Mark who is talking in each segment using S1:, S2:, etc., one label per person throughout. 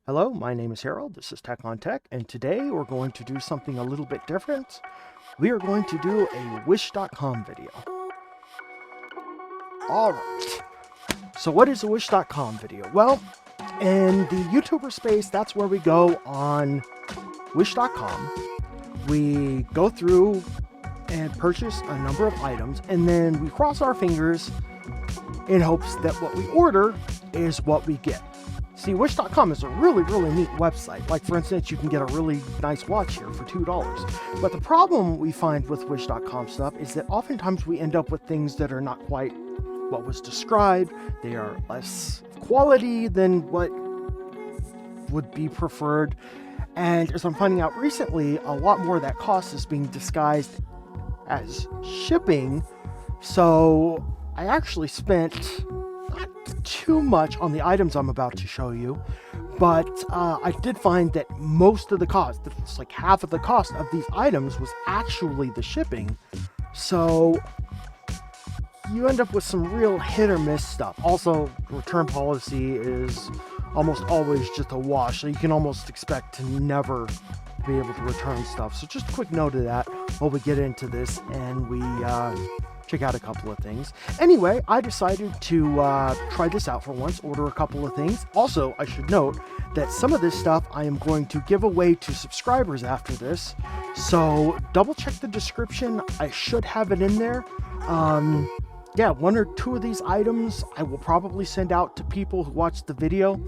S1: Hello, my name is Harold, this is TechonTech, and today we're going to do something a little bit different. We are going to do a Wish.com video. Alright, so what is a Wish.com video? Well, in the YouTuber space, that's where we go on Wish.com. We go through and purchase a number of items, and then we cross our fingers in hopes that what we order is what we get. See, Wish.com is a really neat website. Like, for instance, you can get a really nice watch here for $2. But the problem we find with Wish.com stuff is that oftentimes we end up with things that are not quite what was described. They are less quality than what would be preferred. And as I'm finding out recently, a lot more of that cost is being disguised as shipping. So I actually spent not too much on the items I'm about to show you, but I did find that most of the cost, it's like half of the cost of these items, was actually the shipping. So you end up with some real hit or miss stuff. Also, return policy is almost always just a wash, so you can almost expect to never be able to return stuff. So just a quick note of that while we get into this and we check out a couple of things. Anyway, I decided to try this out for once, order a couple of things. Also, I should note that some of this stuff I am going to give away to subscribers after this. So double check the description. I should have it in there. Yeah, one or two of these items I will probably send out to people who watch the video,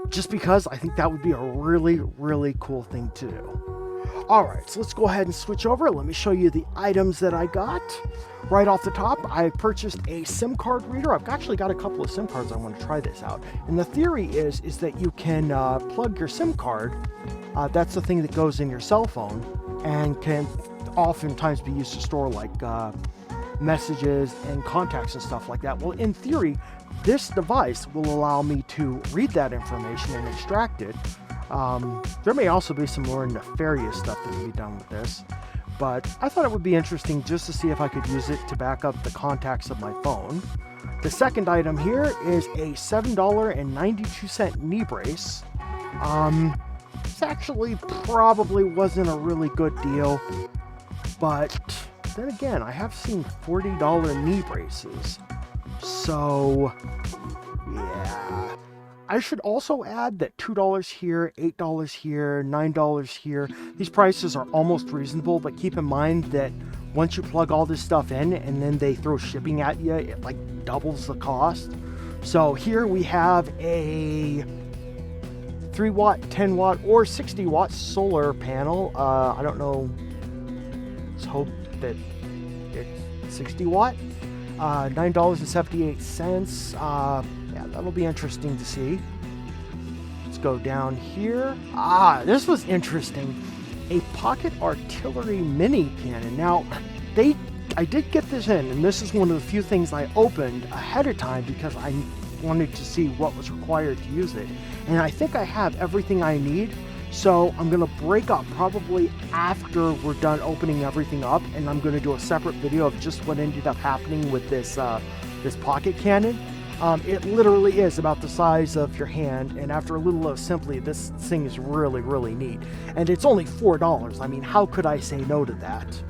S1: just because I think that would be a really cool thing to do. Alright, so let's go ahead and switch over. Let me show you the items that I got. Right off the top, I purchased a SIM card reader. I've actually got a couple of SIM cards. I want to try this out. And the theory is that you can plug your SIM card. That's the thing that goes in your cell phone and can oftentimes be used to store like messages and contacts and stuff like that. Well, in theory, this device will allow me to read that information and extract it. There may also be some more nefarious stuff that can be done with this, but I thought it would be interesting just to see if I could use it to back up the contacts of my phone. The second item here is a $7.92 knee brace. This actually probably wasn't a really good deal, but then again, I have seen $40 knee braces, so yeah. I should also add that $2 here, $8 here, $9 here, these prices are almost reasonable, but keep in mind that once you plug all this stuff in and then they throw shipping at you, it like doubles the cost. So here we have a 3 watt, 10 watt, or 60 watt solar panel. I don't know, let's hope that it's 60 watt, $9.78. Yeah, that'll be interesting to see. Let's go down here. This was interesting. A pocket artillery mini cannon. Now, I did get this in, and this is one of the few things I opened ahead of time because I wanted to see what was required to use it. And I think I have everything I need. So I'm going to break up probably after we're done opening everything up, and I'm going to do a separate video of just what ended up happening with this this pocket cannon. It literally is about the size of your hand, and after a little assembly, this thing is really neat. And it's only $4. I mean, how could I say no to that?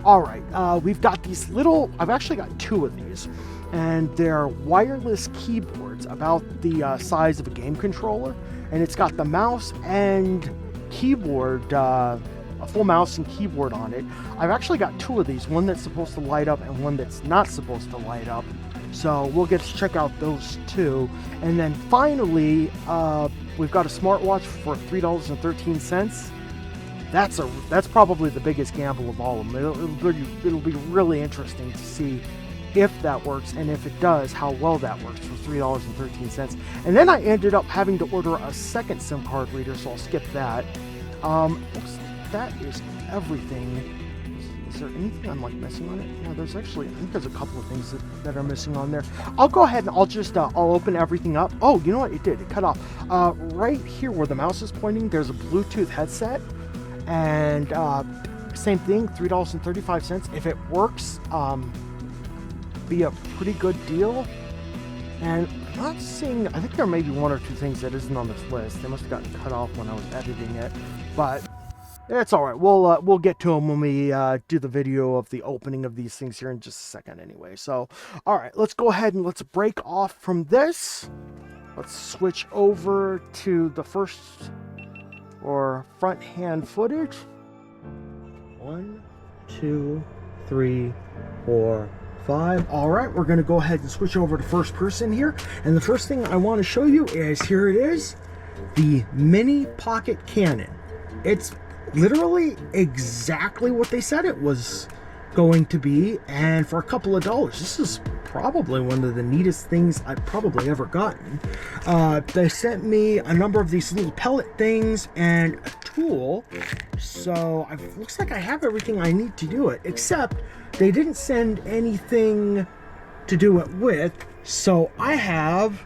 S1: Alright, we've got these little, I've actually got two of these, and they're wireless keyboards about the size of a game controller, and it's got the mouse and keyboard, a full mouse and keyboard on it. I've actually got two of these, one that's supposed to light up and one that's not supposed to light up. So we'll get to check out those two. And then finally, we've got a smartwatch for $3.13. That's probably the biggest gamble of all of them. It'll be really interesting to see if that works, and if it does, how well that works for $3.13. And then I ended up having to order a second SIM card reader, so I'll skip that. That is everything. Is there anything I'm like missing on it? Yeah, there's actually, I think there's a couple of things that are missing on there. I'll go ahead and I'll open everything up. Oh, you know what? It did. It cut off. Right here where the mouse is pointing, there's a Bluetooth headset. And same thing, $3.35. If it works, be a pretty good deal. And not seeing, I think there may be one or two things that isn't on this list. They must have gotten cut off when I was editing it, but it's all right. We'll get to them when we do the video of the opening of these things here in just a second anyway. So, all right, let's go ahead and let's break off from this. Let's switch over to the first or front hand footage. 1, 2, 3, 4, 5. All right, we're going to go ahead and switch over to first person here. And the first thing I want to show you is, here it is, the mini pocket Canon. It's literally exactly what they said it was going to be, and for a couple of dollars. This is probably one of the neatest things I've probably ever gotten. They sent me a number of these little pellet things and a tool, so it looks like I have everything I need to do it, except they didn't send anything to do it with. So I have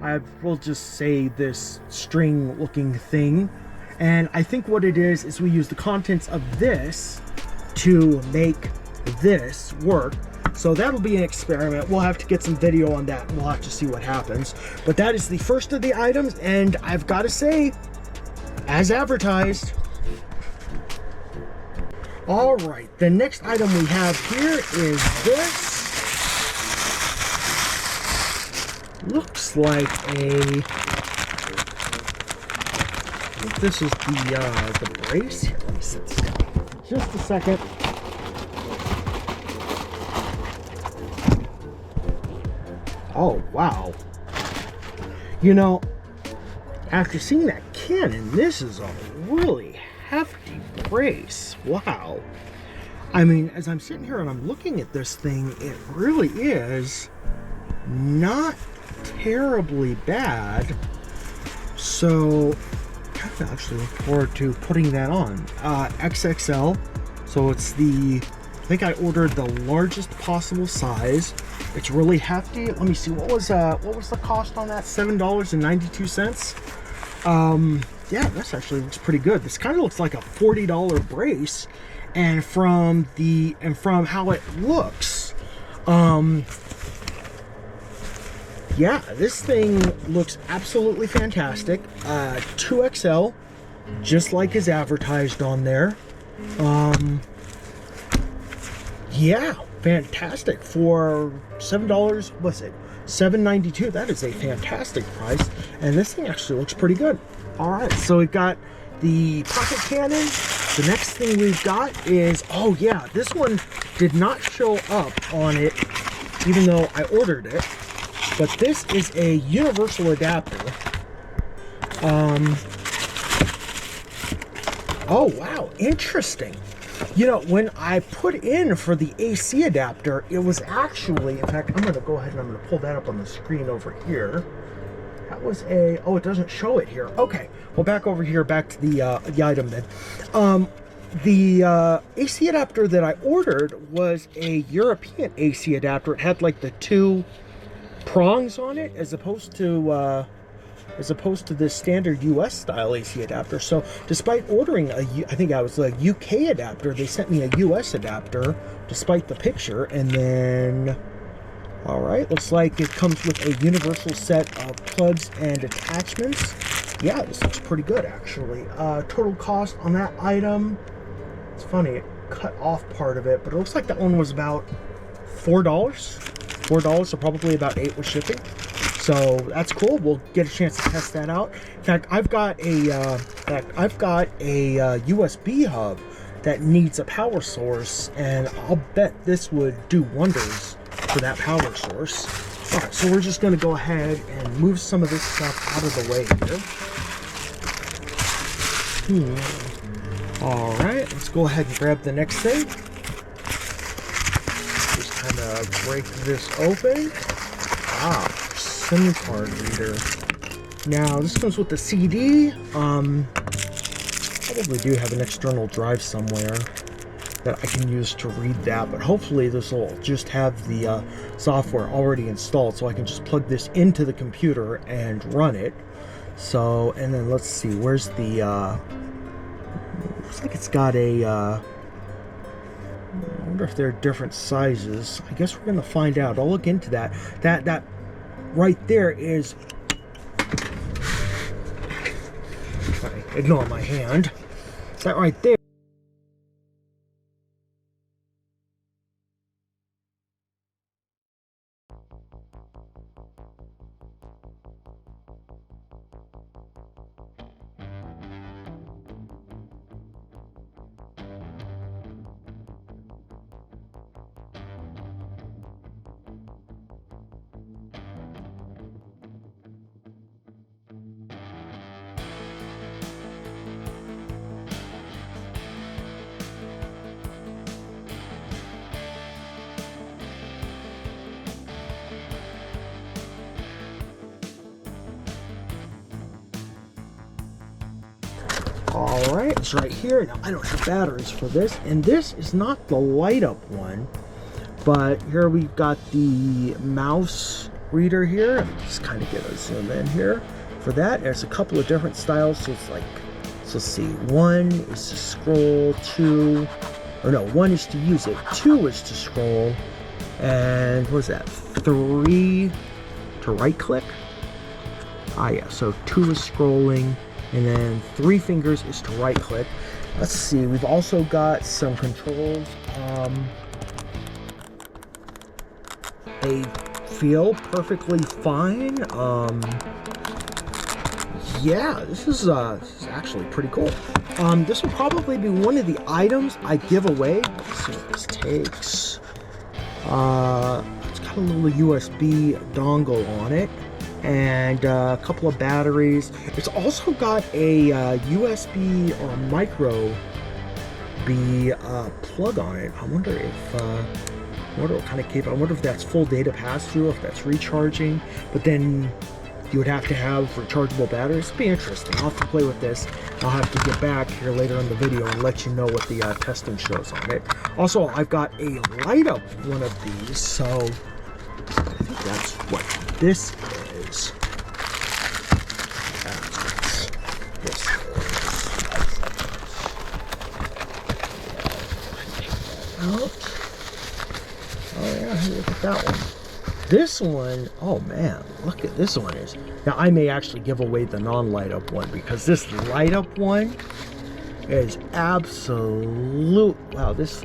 S1: I will just say this string looking thing, and I think what it is we use the contents of this to make this work. So that'll be an experiment. We'll have to get some video on that, and we'll have to see what happens. But that is the first of the items, and I've got to say, as advertised. All right, the next item we have here is this. Looks like a, I think this is the brace. Here, let me set this down just a second. Oh, wow. You know, after seeing that Canon, this is a really hefty brace. Wow. I mean, as I'm sitting here and I'm looking at this thing, it really is not terribly bad. So I actually look forward to putting that on. XXL. So it's the, I think I ordered the largest possible size. It's really hefty. Let me see, what was the cost on that? $7.92. Yeah, this actually looks pretty good. This kind of looks like a $40 brace, and from how it looks, yeah, this thing looks absolutely fantastic. 2XL, just like is advertised on there. Yeah, fantastic. For $7, what's it? $7.92. That is a fantastic price, and this thing actually looks pretty good. All right, so we've got the pocket Canon. The next thing we've got is, oh yeah, this one did not show up on it, even though I ordered it. But this is a universal adapter. Oh wow, interesting. You know, when I put in for the AC adapter, it was actually, in fact, I'm going to go ahead and I'm going to pull that up on the screen over here. That was a, oh, it doesn't show it here. Okay, well, back over here, back to the item then. The AC adapter that I ordered was a European AC adapter. It had like the two prongs on it, as opposed to the standard US style AC adapter. So despite ordering I think I was a UK adapter, they sent me a US adapter despite the picture. And then, all right, looks like it comes with a universal set of plugs and attachments. Yeah, this looks pretty good actually. Total cost on that item, it's funny, it cut off part of it, but it looks like that one was about $4, so probably about $8 with shipping. So that's cool. We'll get a chance to test that out. In fact, I've got a USB hub that needs a power source, and I'll bet this would do wonders for that power source. All right, so we're just going to go ahead and move some of this stuff out of the way here. All right, let's go ahead and grab the next thing. Just kind of break this open. Ah, SIM card reader. Now this comes with the CD. Probably do have an external drive somewhere that I can use to read that, but hopefully this will just have the software already installed, so I can just plug this into the computer and run it. So, and then let's see, where's the looks like it's got a I wonder if there are different sizes. I guess we're gonna find out. I'll look into that. That right there is. Ignore my hand. That right there. Alright, it's right here. Now, I don't have batteries for this, and this is not the light up one, but here we've got the mouse reader here. Let me just kind of get a zoom in here. For that, there's a couple of different styles, so it's like, so let's see, one is to scroll, two, or no, one is to use it, two is to scroll, and what is that, three to right click? Ah yeah, so two is scrolling, and then three fingers is to right click. Let's see, we've also got some controls. They feel perfectly fine. Yeah, this is actually pretty cool. This will probably be one of the items I give away. Let's see what this takes. It's got a little USB dongle on it, and a couple of batteries. It's also got a USB or micro B plug on it. I wonder if I wonder what kind of cable. I wonder if that's full data pass through, if that's recharging. But then you would have to have rechargeable batteries. It'd be interesting. I'll have to play with this. I'll have to get back here later in the video and let you know what the testing shows on it. Also, I've got a light up one of these, so I think that's what this is. That's what this is. Oh yeah, look at that one. This one, oh man, look at this one is. Now I may actually give away the non-light up one because this light up one is absolute. Wow, this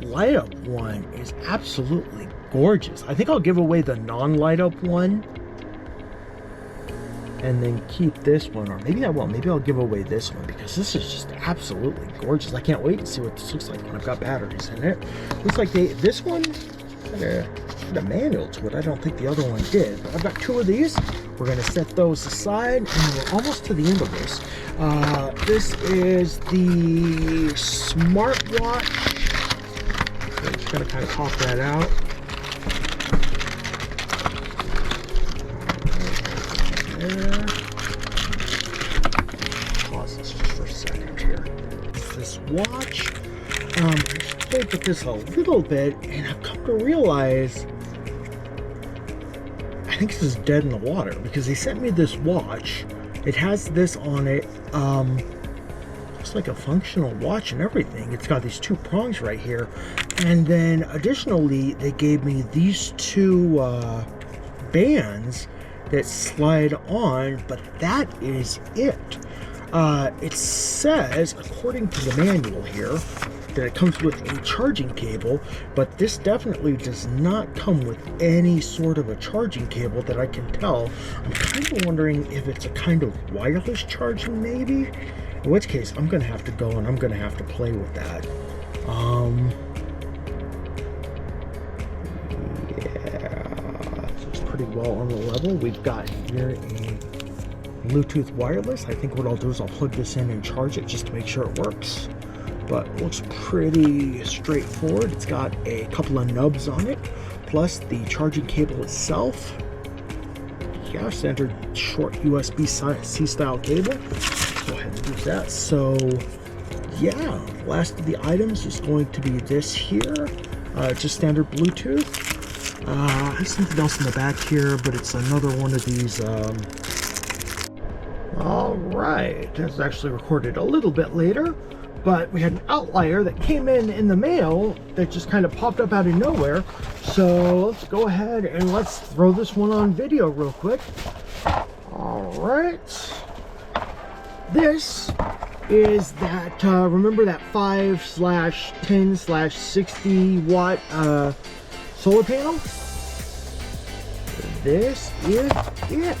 S1: light up one is absolutely gorgeous. I think I'll give away the non-light up one and then keep this one, or maybe I won't. Maybe I'll give away this one because this is just absolutely gorgeous. I can't wait to see what this looks like when I've got batteries in it. Looks like this one had a manual to it. I don't think the other one did, but I've got two of these. We're going to set those aside, and we're almost to the end of this. This is the Smartwatch. I'm just going to kind of pop that out. There. Pause this just for a second here. This watch. I played with this a little bit, and I've come to realize I think this is dead in the water because they sent me this watch. It has this on it. Looks like a functional watch and everything. It's got these two prongs right here, and then additionally they gave me these two bands that slide on, but that is it. It says, according to the manual here, that it comes with a charging cable, but this definitely does not come with any sort of a charging cable that I can tell. I'm kind of wondering if it's a kind of wireless charging, maybe? In which case, I'm going to have to go and I'm going to have to play with that. Yeah, so it's pretty well on the level. We've got here a Bluetooth wireless. I think what I'll do is I'll plug this in and charge it just to make sure it works. But it looks pretty straightforward. It's got a couple of nubs on it, plus the charging cable itself. Yeah, standard short USB-C style cable. Go ahead and use that. So yeah, last of the items is going to be this here. Just standard Bluetooth. There's something else in the back here, but it's another one of these. All right, it's actually recorded a little bit later. but we had an outlier that came in the mail that just kind of popped up out of nowhere. So let's go ahead and let's throw this one on video real quick. All right. This is that, remember that 5/10/60 watt solar panel? This is it.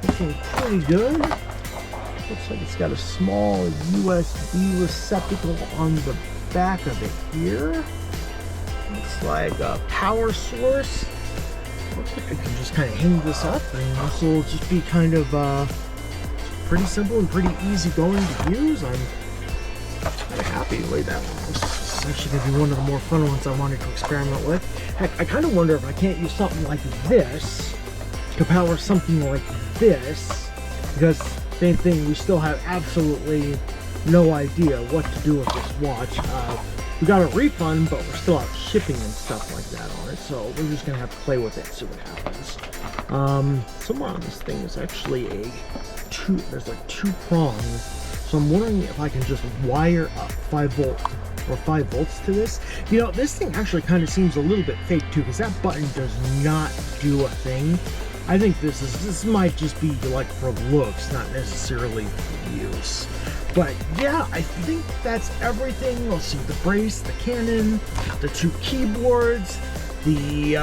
S1: Looking pretty good. Looks like it's got a small USB receptacle on the back of it here. Looks like a power source. Looks like I can just kind of hang this up, and this will just be kind of pretty simple and pretty easy going to use. I'm kind of happy the way that one looks. This is actually going to be one of the more fun ones I wanted to experiment with. Heck, I kind of wonder if I can't use something like this to power something like this, because same thing, we still have absolutely no idea what to do with this watch. We got a refund, but we're still out shipping and stuff like that on it, so we're just gonna have to play with it and see what happens. Somewhere on this thing is actually there's like 2 prongs, so I'm wondering if I can just wire up 5 volts to this. You know, this thing actually kind of seems a little bit fake too, because that button does not do a thing. I think this might just be like for looks, not necessarily for use. But yeah, I think that's everything. Let's see, the brace, the Canon, the 2 keyboards, the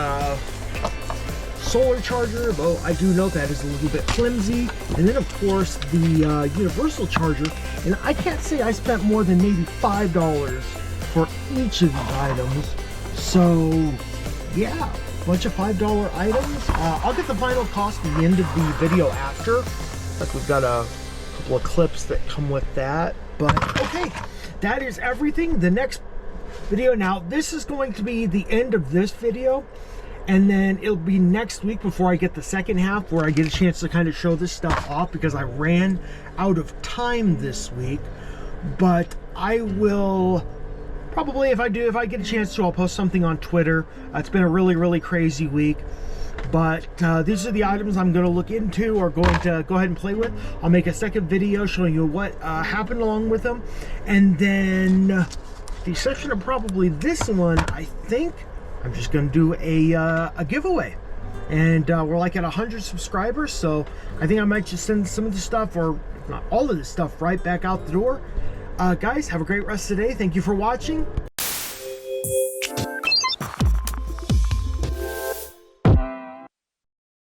S1: solar charger, though I do note that is a little bit flimsy, and then of course the universal charger. And I can't say I spent more than maybe $5 for each of these items. So yeah, bunch of $5 items. I'll get the final cost at the end of the video after. Like, we've got a couple of clips that come with that. But okay, that is everything. The next video, now this is going to be the end of this video, and then it'll be next week before I get the second half, where I get a chance to kind of show this stuff off, because I ran out of time this week. But I will probably, if I get a chance to, I'll post something on Twitter. It's been a really crazy week, but these are the items I'm going to look into, or going to go ahead and play with. I'll make a second video showing you what happened along with them, and then the exception of probably this one, I think I'm just going to do a giveaway, and we're like at 100 subscribers, so I think I might just send some of the stuff, or if not all of this stuff, right back out the door. Guys, have a great rest of the day. Thank you for watching.